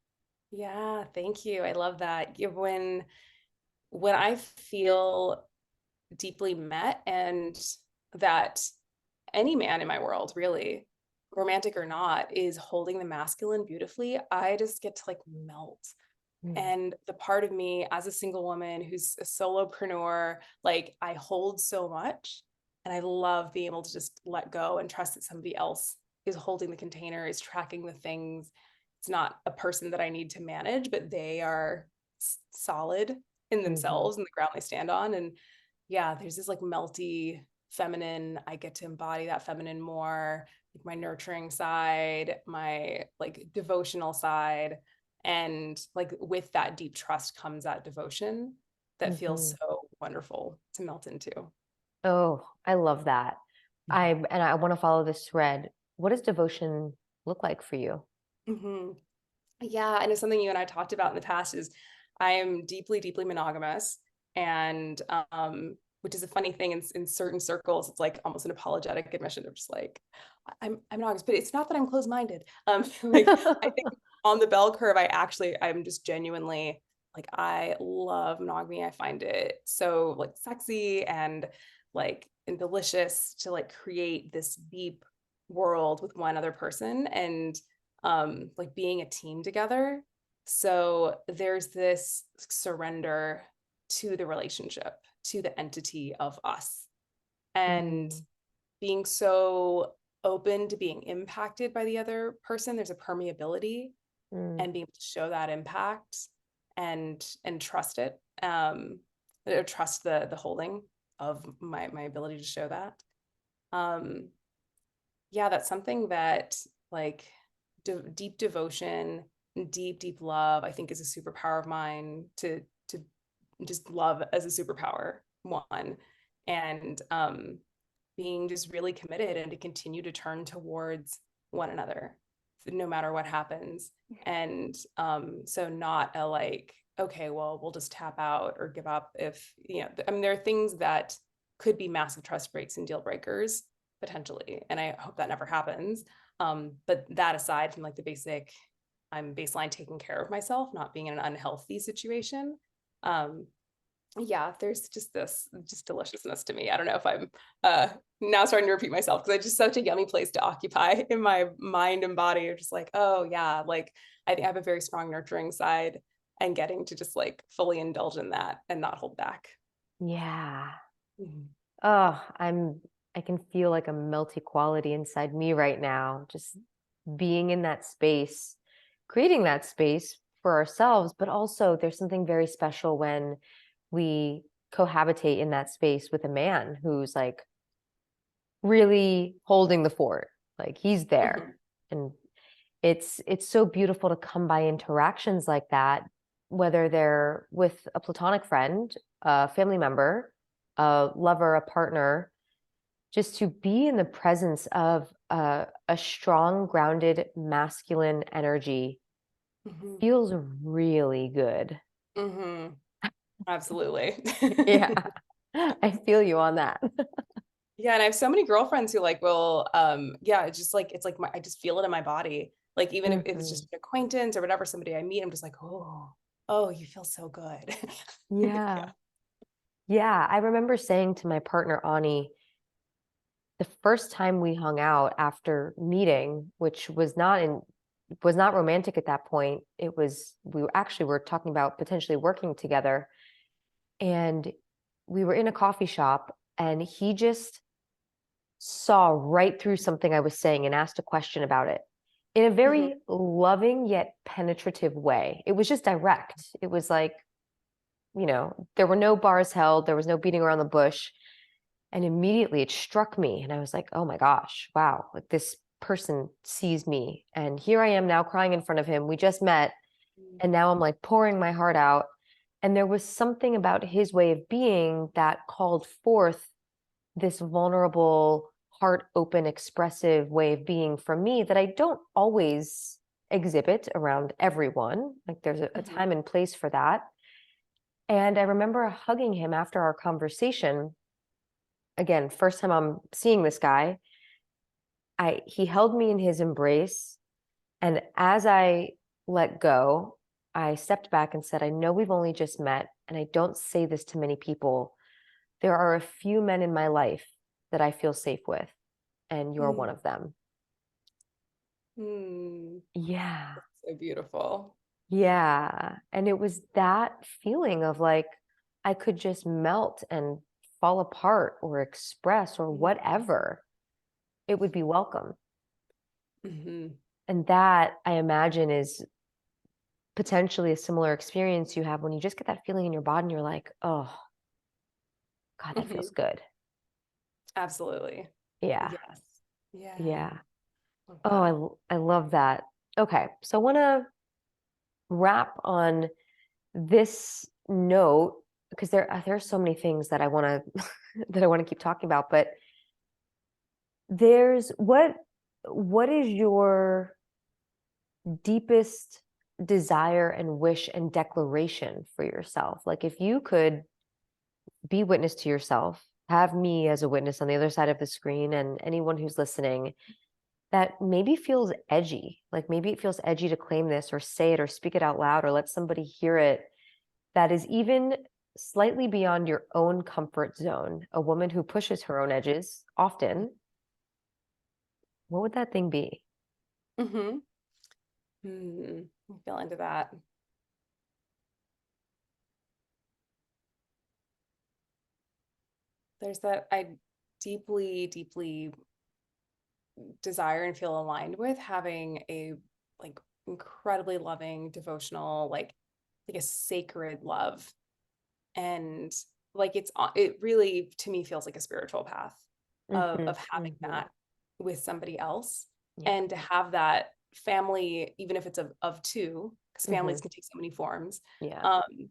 Yeah, thank you. I love that. When I feel deeply met, and that any man in my world, really, romantic or not, is holding the masculine beautifully, I just get to like melt. Mm, And the part of me as a single woman who's a solopreneur, like I hold so much, and I love being able to just let go and trust that somebody else is holding the container, is tracking the things. It's not a person that I need to manage, but they are solid in mhm, themselves and the ground they stand on. And yeah, there's this like melty feminine. I get to embody that feminine more, like my nurturing side, my like devotional side. And like with that deep trust comes that devotion that feels mhm. so wonderful to melt into. Oh, I love that. I want to follow this thread. What does devotion look like for you? Mm-hmm. Yeah, and it's something you and I talked about in the past is I am deeply, deeply monogamous, and which is a funny thing in certain circles. It's like almost an apologetic admission of just like I'm monogamous, but it's not that I'm closed-minded. Like I think on the bell curve, I'm just genuinely like I love monogamy. I find it so like sexy and like and delicious to like create this deep world with one other person and like being a team together. So there's this surrender to the relationship, to the entity of us, and Mm, being so open to being impacted by the other person. There's a permeability, mm, and being able to show that impact and trust it, or trust the holding of my ability to show that. Um, yeah, that's something that like deep devotion, deep, deep love, I think, is a superpower of mine, to just love as a superpower, one. And being just really committed and to continue to turn towards one another no matter what happens. And so not a like, okay, well, we'll just tap out or give up if, I mean, there are things that could be massive trust breaks and deal breakers potentially. And I hope that never happens. But that aside from like the basic, I'm baseline taking care of myself, not being in an unhealthy situation. Yeah, there's just this just deliciousness to me. I don't know if I'm now starting to repeat myself, because it's just such a yummy place to occupy in my mind and body. Of just like, oh yeah, like I think I have a very strong nurturing side, and getting to just like fully indulge in that and not hold back. Yeah. Mhm. Oh, I can feel like a melty quality inside me right now, just being in that space, creating that space for ourselves, but also there's something very special when we cohabitate in that space with a man who's like really holding the fort. Like he's there. Mhm. And it's so beautiful to come by interactions like that, whether they're with a platonic friend, a family member, a lover, a partner, just to be in the presence of a strong, grounded, masculine energy Mhm. feels really good. Mhm. Absolutely. Yeah, I feel you on that. Yeah, and I have so many girlfriends who like will yeah, it's like I just feel it in my body. Like even if it's just Mhm. an acquaintance or whatever, somebody I meet, I'm just like, oh, you feel so good. Yeah. Yeah. Yeah. I remember saying to my partner, Ani, the first time we hung out after meeting, which was not romantic at that point. It was we were actually were talking about potentially working together. And we were in a coffee shop and he just saw right through something I was saying and asked a question about it in a Mhm. very loving yet penetrative way. It was just direct. It was like, there were no bars held, there was no beating around the bush. And immediately it struck me. And I was like, oh my gosh, wow, like this person sees me. And here I am now crying in front of him. We just met. And now I'm like pouring my heart out. And there was something about his way of being that called forth this vulnerable, heart open, expressive way of being from me that I don't always exhibit around everyone. Like there's a Mhm. time and place for that. And I remember hugging him after our conversation. Again, first time I'm seeing this guy. He held me in his embrace. And as I let go, I stepped back and said, I know we've only just met, and I don't say this to many people. There are a few men in my life that I feel safe with, and you're one Mm. of them. Mm. Yeah. That's so beautiful. Yeah. And it was that feeling of like I could just melt and fall apart or express or whatever. It would be welcome. Mhm. And that I imagine is potentially a similar experience you have when you just get that feeling in your body and you're like, oh, God, that feels Mhm. good. Absolutely. Yeah. Yes. Yeah. Yeah. Love Oh, that. I love that. Okay. So I want to wrap on this note because there are so many things that I want to that I want to keep talking about, but there's what is your deepest desire and wish and declaration for yourself? Like if you could be witness to yourself, have me as a witness on the other side of the screen and anyone who's listening that maybe feels edgy, like maybe it feels edgy to claim this or say it or speak it out loud or let somebody hear it that is even slightly beyond your own comfort zone, a woman who pushes her own edges often, what would that thing be? Mhm. I feel into that. There's that I deeply, deeply desire and feel aligned with having a like incredibly loving, devotional, like a sacred love. And like it really to me feels like a spiritual path Hmm. of having Hmm. that with somebody else, Yeah. and to have that family, even if it's of two, because families can take so many forms. Yeah. Um,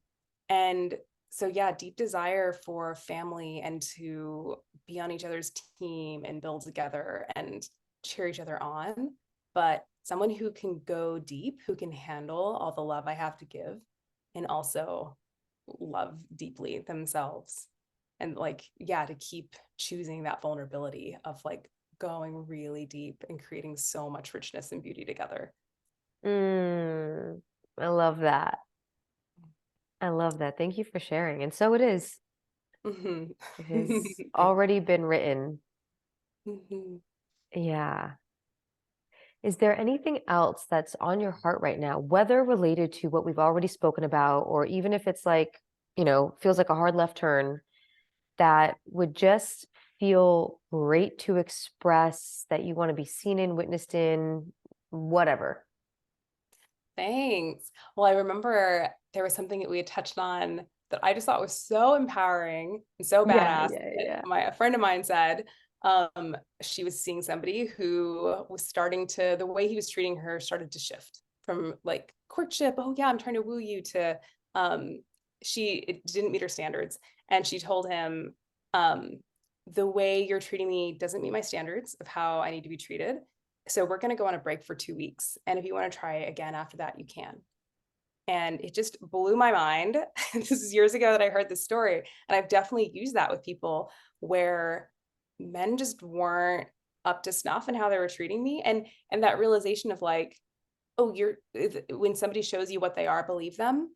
and so, yeah, deep desire for family and to be on each other's team and build together and cheer each other on. But someone who can go deep, who can handle all the love I have to give, and also love deeply themselves. And like, yeah, to keep choosing that vulnerability of like going really deep and creating so much richness and beauty together. Mm, I love that. I love that. Thank you for sharing. And so it is. Mhm. It has already been written. Mhm. Yeah. Is there anything else that's on your heart right now, whether related to what we've already spoken about, or even if it's like, feels like a hard left turn that would just feel great to express that you want to be seen in, witnessed in, whatever? Thanks. Well, I remember there was something that we had touched on that I just thought was so empowering and so Yeah, badass yeah, that yeah. a friend of mine said she was seeing somebody who was starting to, the way he was treating her started to shift from like courtship, oh yeah, I'm trying to woo you, to it didn't meet her standards. And she told him, um, the way you're treating me doesn't meet my standards of how I need to be treated. So we're going to go on a break for 2 weeks. And if you want to try again after that, you can. And it just blew my mind. This is years ago that I heard this story. And I've definitely used that with people where men just weren't up to snuff in how they were treating me. And that realization of like, oh, when somebody shows you what they are, believe them.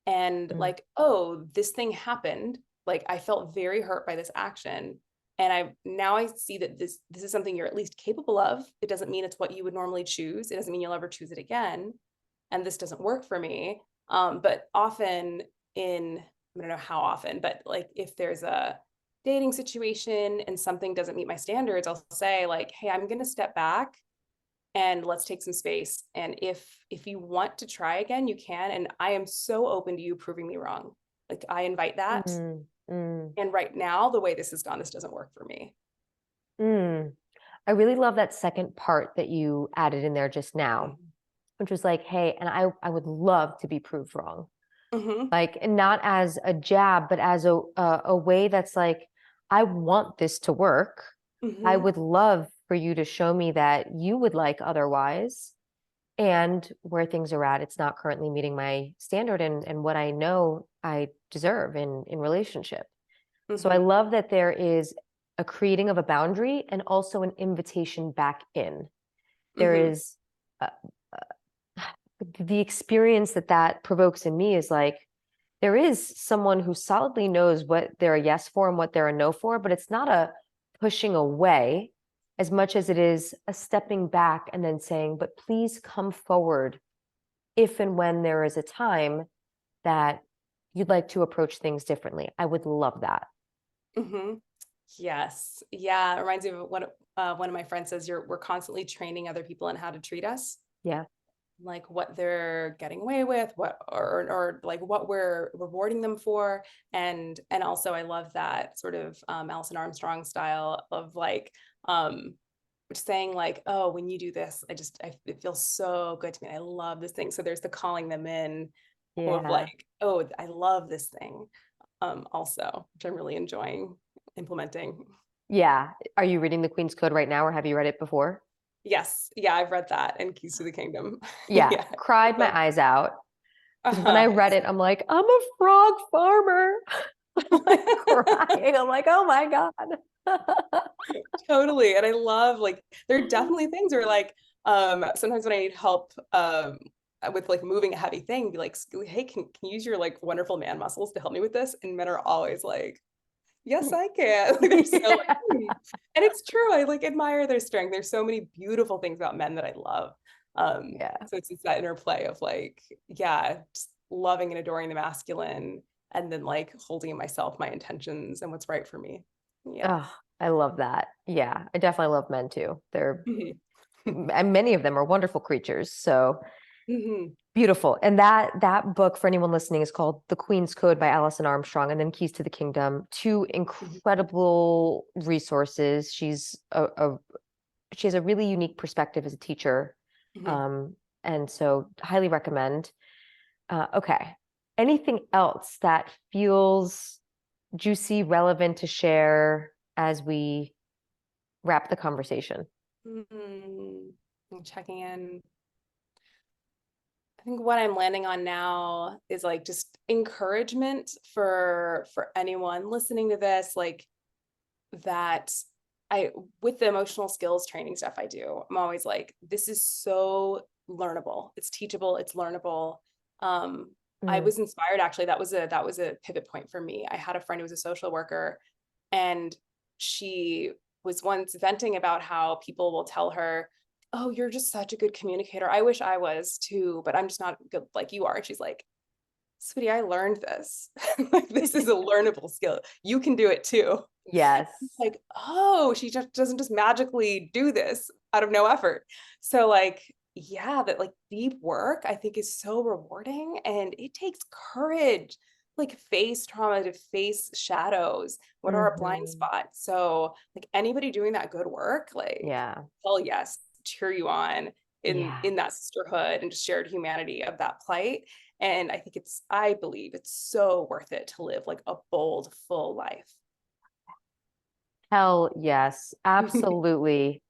And Mm, like, oh, this thing happened. Like I felt very hurt by this action. And I see that this is something you're at least capable of. It doesn't mean it's what you would normally choose. It doesn't mean you'll ever choose it again. And this doesn't work for me. But often I don't know how often, but like if there's a dating situation and something doesn't meet my standards, I'll say like, hey, I'm gonna step back and let's take some space. And if you want to try again, you can. And I am so open to you proving me wrong. Like I invite that. mm, mm, And right now, the way this has gone, this doesn't work for me. mm. I really love that second part that you added in there just now, which was like, hey, and I would love to be proved wrong. Mm-hmm. Like, and not as a jab, but as a way that's like, I want this to work. I Mm-hmm. would love for you to show me that you would like otherwise. And where things are at, it's not currently meeting my standard and what I know I deserve in relationship. So I Mm-hmm. love that there is a creating of a boundary and also an invitation back in. There Mm-hmm. is uh, the experience that that provokes in me is like, there is someone who solidly knows what they're a yes for and what they're a no for, but it's not a pushing away as much as it is a stepping back and then saying, but please come forward if and when there is a time that you'd like to approach things differently. I would love that. Mm-hmm. Yes. Yeah. It reminds me of what one of my friends says, we're constantly training other people on how to treat us, Yeah. like what they're getting away with, what or like what we're rewarding them for. And also I love that sort of Alison Armstrong style of like saying like, oh, when you do this, it feels so good to me. I love this thing. So there's the calling them in of Yeah. like, oh, I love this thing. Also, which I'm really enjoying implementing. Yeah. Are you reading the Queen's Code right now or have you read it before? Yes. Yeah, I've read that and Keys to the Kingdom. Yeah. Yeah. Cried my Both. eyes out because when I Uh-huh. read it, I'm like, I'm a frog farmer. I'm like crying. I'm like, oh my God. Totally. And I love like there are definitely things where like sometimes when I need help with like moving a heavy thing, be like, hey, can you use your like wonderful man muscles to help me with this? And men are always like, yes, I can. Like they're so like, Yeah. and it's true. I like admire their strength. There's so many beautiful things about men that I love. Yeah. So it's that interplay of like, yeah, just loving and adoring the masculine and then like holding in myself my intentions and what's right for me. Yeah. Oh, I love that. Yeah. I definitely love men too. They're Mhm. and many of them are wonderful creatures. So Mhm. beautiful. And that book for anyone listening is called The Queen's Code by Alison Armstrong and then Keys to the Kingdom. Two Mhm. incredible resources. She has a really unique perspective as a teacher Mhm. And so highly recommend. Okay. Anything else that feels juicy, relevant to share as we wrap the conversation? I'm checking in. I think what I'm landing on now is like just encouragement for anyone listening to this, like that I with the emotional skills training stuff I do, I'm always like, this is so learnable. It's teachable, it's learnable. Um, I Mm, was inspired actually. That was a pivot point for me. I had a friend who was a social worker, and she was once venting about how people will tell her, "Oh, you're just such a good communicator. I wish I was too, but I'm just not good like you are." And she's like, "Sweetie, I learned this. Like this is a learnable skill. You can do it too." It's yes. like, oh, she just doesn't just magically do this out of no effort. So like, yeah, that like deep work I think is so rewarding, and it takes courage, like face trauma, to face shadows. What are our blind Hmm. spots? So like anybody doing that good work, like, Yeah. hell yes, cheer you on Yeah. in that sisterhood and just shared humanity of that plight. And I believe it's so worth it to live like a bold, full life. Hell yes. Absolutely.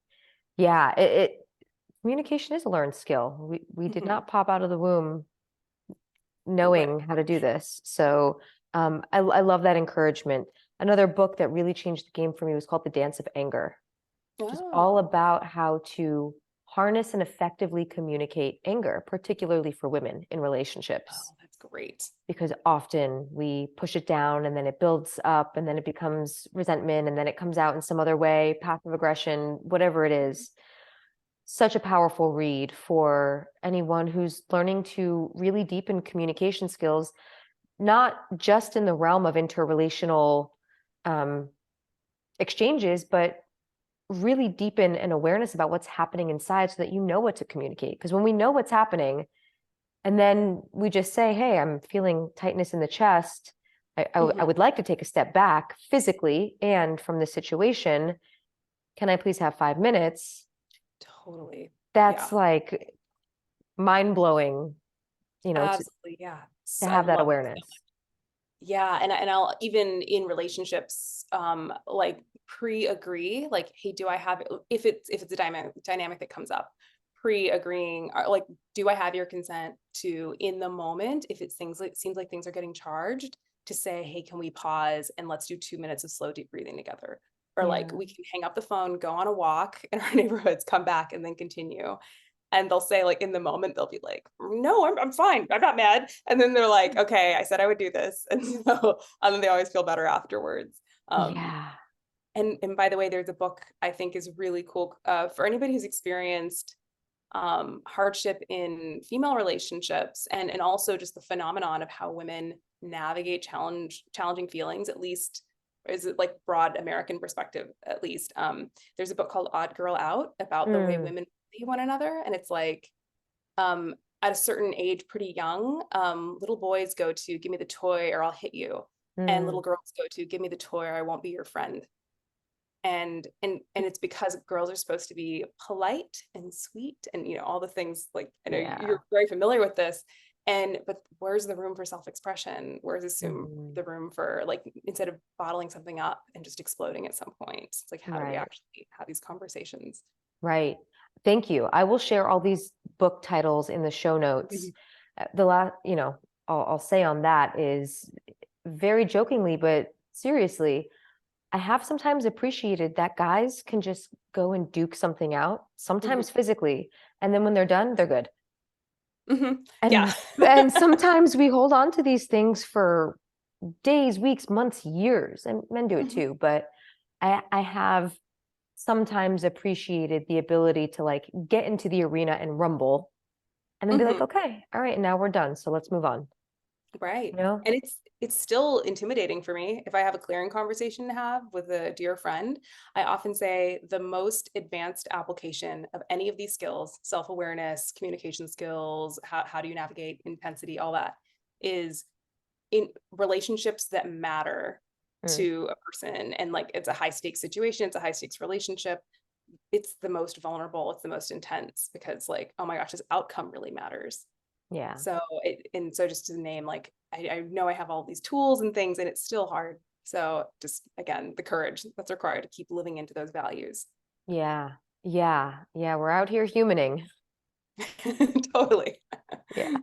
Yeah. Communication is a learned skill. We did Mhm. not pop out of the womb Right. knowing how to do this. So I love that encouragement. Another book that really changed the game for me was called The Dance of Anger, which is all Oh, about how to harness and effectively communicate anger, particularly for women in relationships. oh, that's great. Because often we push it down and then it builds up and then it becomes resentment and then it comes out in some other way, passive aggression, whatever it is. Such a powerful read for anyone who's learning to really deepen communication skills, not just in the realm of interrelational um, exchanges, but really deepen an awareness about what's happening inside so that you know what to communicate. Because when we know what's happening and then we just say, hey, I'm feeling tightness in the chest. I Mhm. would like to take a step back physically and from this situation. Can I please have 5 minutes? Totally. That's Yeah, like mind blowing, absolutely. Yeah. to So I have that love it. awareness. Yeah, and I'll even in relationships, like pre-agree, like, hey, do I have if it's a dynamic that comes up, pre-agreeing, or like, do I have your consent to in the moment if it seems like things are getting charged, to say, hey, can we pause and let's do 2 minutes of slow deep breathing together, or like Yeah. we can hang up the phone, go on a walk in our neighborhoods, come back, and then continue. And they'll say like in the moment they'll be like, no, I'm fine, I'm not mad, and then they're like, okay, I said I would do this. And so and then they always feel better afterwards. Yeah. And by the way, there's a book I think is really cool, for anybody who's experienced hardship in female relationships, and also just the phenomenon of how women navigate challenging feelings, at least is it like broad American perspective, at least. There's a book called Odd Girl Out about the way Mm, women see one another, and it's like, at a certain age, pretty young, little boys go to give me the toy or I'll hit you, and mm, little girls go to give me the toy or I won't be your friend. And it's because girls are supposed to be polite and sweet and all the things, like I know yeah. you're very familiar with this. But where's the room for self-expression? Where's Mhm. the room for, like, instead of bottling something up and just exploding at some point, it's like, how do we Right. actually have these conversations? Right. Thank you. I will share all these book titles in the show notes. Mhm. The last, I'll say on that is very jokingly, but seriously, I have sometimes appreciated that guys can just go and duke something out, Mhm. sometimes physically, and then when they're done, they're good. Mhm. Yeah. And sometimes we hold on to these things for days, weeks, months, years, and men do it Mhm. too. But I have sometimes appreciated the ability to like get into the arena and rumble and then be like, Mhm. okay, all right, now we're done. So let's move on. Right. You know? And it's still intimidating for me if I have a clearing conversation to have with a dear friend. I often say the most advanced application of any of these skills, self-awareness, communication skills, how do you navigate intensity, all that, is in relationships that matter Mm, to a person. And like, it's a high stakes situation, it's a high stakes relationship. it's the most vulnerable, it's the most intense because like, oh my gosh, this outcome really matters. Yeah. So just to name, like, I know I have all these tools and things and it's still hard. So just again, the courage that's required to keep living into those values. Yeah. Yeah. Yeah. We're out here humaning. Totally. Yeah.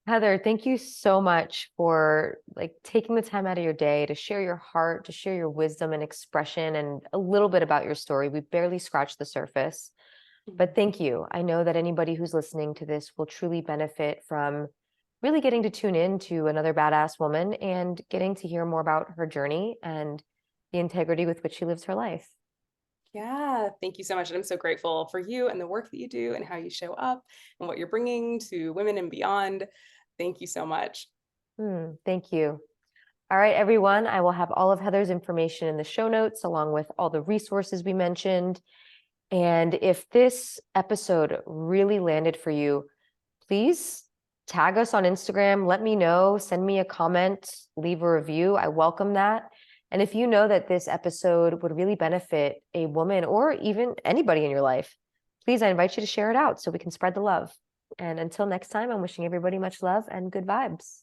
Heather, thank you so much for like taking the time out of your day to share your heart, to share your wisdom and expression and a little bit about your story. We barely scratched the surface, but thank you. I know that anybody who's listening to this will truly benefit from really getting to tune in to another badass woman and getting to hear more about her journey and the integrity with which she lives her life. Yeah, thank you so much. And I'm so grateful for you and the work that you do and how you show up and what you're bringing to women and beyond. Thank you so much. Thank you. All right, everyone. I will have all of Heather's information in the show notes, along with all the resources we mentioned. And if this episode really landed for you, please tag us on Instagram. Let me know, send me a comment, leave a review. I welcome that. And if you know that this episode would really benefit a woman or even anybody in your life, please, I invite you to share it out so we can spread the love. And until next time, I'm wishing everybody much love and good vibes.